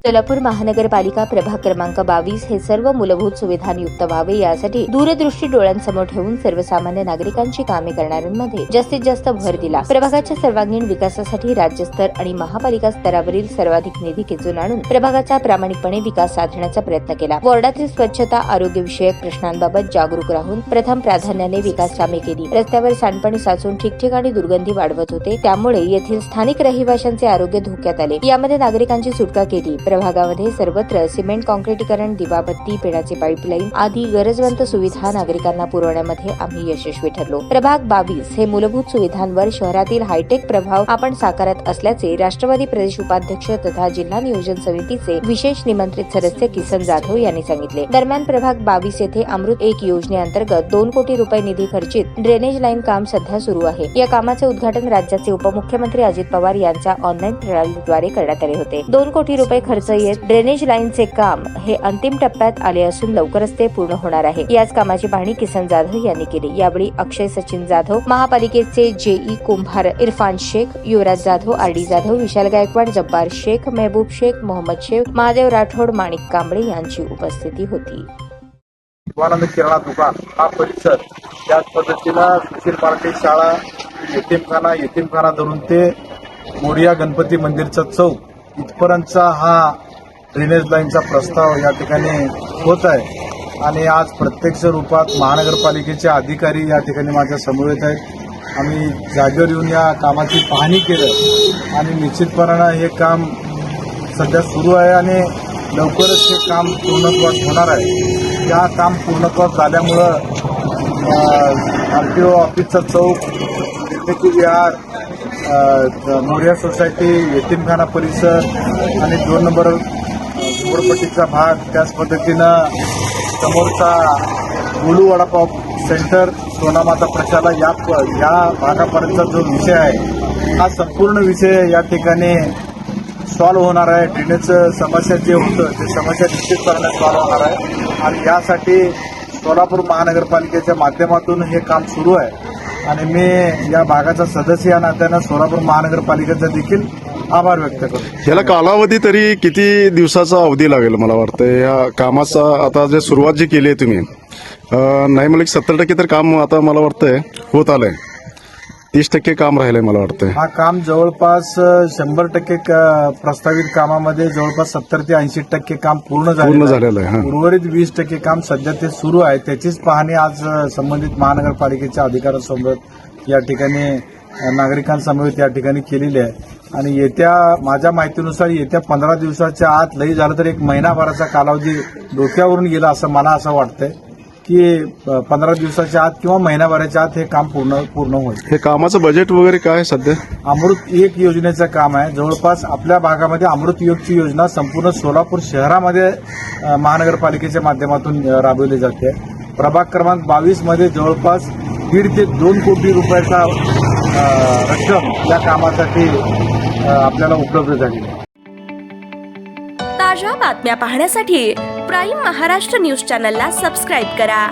सोलापूर महानगरपालिका प्रभाग क्रमांक 22 हे सर्व मूलभूत सुविधांयुक्त व्हावे यासाठी दूरदृष्टी डोळ्यांसमोर ठेवून सर्वसामान्य नागरिकांची कामे करणाऱ्यांमध्ये जास्तीत जास्त भर दिला। प्रभागाच्या सर्वांगीण विकासासाठी राज्यस्तर आणि महापालिका स्तरावरील सर्वाधिक निधी खेचून आणून प्रभागाचा प्रामाणिकपणे विकास साधण्याचा प्रयत्न केला। वॉर्डातील स्वच्छता आरोग्य विषयक प्रश्नांबाबत जागरूक राहून प्रथम प्राधान्याने विकास कामे केली। रस्त्यावर सांडपाणी साचून ठिकठिकाणी दुर्गंधी वाढवत होते, त्यामुळे येथील स्थानिक रहिवाशांचे आरोग्य धोक्यात आले। यामध्ये नागरिकांची सुटका केली। प्रभागामध्ये सर्वत्र सिमेंट काँक्रिटीकरण, दिवाबत्ती, पिण्याचे पाईपलाईन आदी गरजवंत सुविधा नागरिकांना पुरवण्यामध्ये आम्ही यशस्वी ठरलो। प्रभाग 22 हे मूलभूत सुविधांवर शहरातील हायटेक प्रभाव आपण साकारत असल्याचे राष्ट्रवादी प्रदेश उपाध्यक्ष तथा जिल्हा नियोजन समितीचे विशेष निमंत्रित सदस्य किसन जाधव यांनी सांगितले। दरम्यान प्रभाग 22 येथे अमृत 1 योजनेअंतर्गत 2 कोटी रुपये निधी खर्चित ड्रेनेज लाईन काम सध्या सुरू आहे। या कामाचे उद्घाटन राज्याचे उपमुख्यमंत्री अजित पवार यांच्या ऑनलाईन प्रणालीद्वारे करण्यात आले होते। 2 कोटी रुपये खर्च येत ड्रेनेज लाईनचे काम हे अंतिम टप्प्यात आले असून लवकरच ते पूर्ण होणार आहे। याच कामाची पाहणी किसन जाधव यांनी केली। यावेळी अक्षय सचिन जाधव, महापालिकेचे जेई कुंभार, इरफान शेख, युवराज जाधव, आरडी जाधव, विशाल गायकवाड, जब्बार शेख, महबूब शेख, मोहम्मद शेख, महादेव राठोड, माणिक कांबळे यांची उपस्थिती होती। शिवानंद किराणा दुकान हा परिसर त्याच पद्धतीनं सुशील पार्टी शाळा, यतीमखाना धरून ते मोरिया गणपती मंदिरचा चौक इथपर्यंतचा हा ड्रेनेज लाईनचा प्रस्ताव या ठिकाणी होत आहे आणि आज प्रत्यक्ष रूपात महानगरपालिकेचे अधिकारी या ठिकाणी माझ्या समवेत आहेत। आम्ही जागेवर येऊन या कामाची पाहणी केलं आणि निश्चितपणानं हे काम सध्या सुरू आहे आणि लवकरच हे काम पूर्णत्वास होणार आहे। या काम पूर्णत्वास झाल्यामुळं RTO ऑफिसचा चौक, निर्मिती विहार, मोरिया सोसायटी, यतीमखाना परिसर आणि 2 नंबर झोपडपट्टीचा भाग, त्याच पद्धतीनं समोरचा गोलू वडापाव सेंटर, सोनामाता प्रशाला या भागापर्यंतचा जो विषय आहे हा संपूर्ण विषय या ठिकाणी सॉल्व्ह होणार आहे। ड्रेनेजचं समस्या जे होतं ते समस्या निश्चितपणे सॉल्व्ह होणार आहे आणि यासाठी सोलापूर महानगरपालिकेच्या माध्यमातून हे काम सुरू आहे आणि मी या भागाचा सदस्य या नात्यानं सोलापूर महानगरपालिकेचा देखील आभार व्यक्त करतो। याला कालावधी तरी किती दिवसाचा अवधी लागेल मला वाटतं या कामाचा? आता जे सुरुवात जी केली आहे तुम्ही, नाही मला 70% तर काम आता मला वाटतंय होत आलंय, 30% काम राहिलंय मला वाटतंय। हा काम जवळपास 100% प्रस्तावित कामामध्ये जवळपास 70 ते 80% काम पूर्ण झालेलं आहे। उर्वरित 20% काम सध्या ते सुरू आहे। त्याचीच पाहणी आज संबंधित महानगरपालिकेच्या अधिकाऱ्यांसोबत या ठिकाणी नागरिकांसमवेत या ठिकाणी केलेली आहे आणि माझ्या माहितीनुसार येत्या 15 दिवसाच्या आत, लई झालं तर 1 महिनाभराचा कालावधी डोक्यावरून गेला असं मला असं वाटतंय की 15 दिवसाच्या आत किंवा महिनाभराच्या आत हे काम पूर्ण होईल। हे कामाचं बजेट वगैरे काय सध्या? अमृत 1 योजनेचं काम आहे। जवळपास आपल्या भागामध्ये अमृत 1ची योजना संपूर्ण सोलापूर शहरामध्ये महानगरपालिकेच्या माध्यमातून राबवली जाते। प्रभाग क्रमांक 22 मध्ये जवळपास 1.5 ते 2 कोटी रुपयाचा रक्कम या कामासाठी आपल्याला उपलब्ध झाली आहे। ताज्या बातम्या पाहण्यासाठी प्राईम महाराष्ट्र न्यूज चॅनलला सबस्क्राईब करा।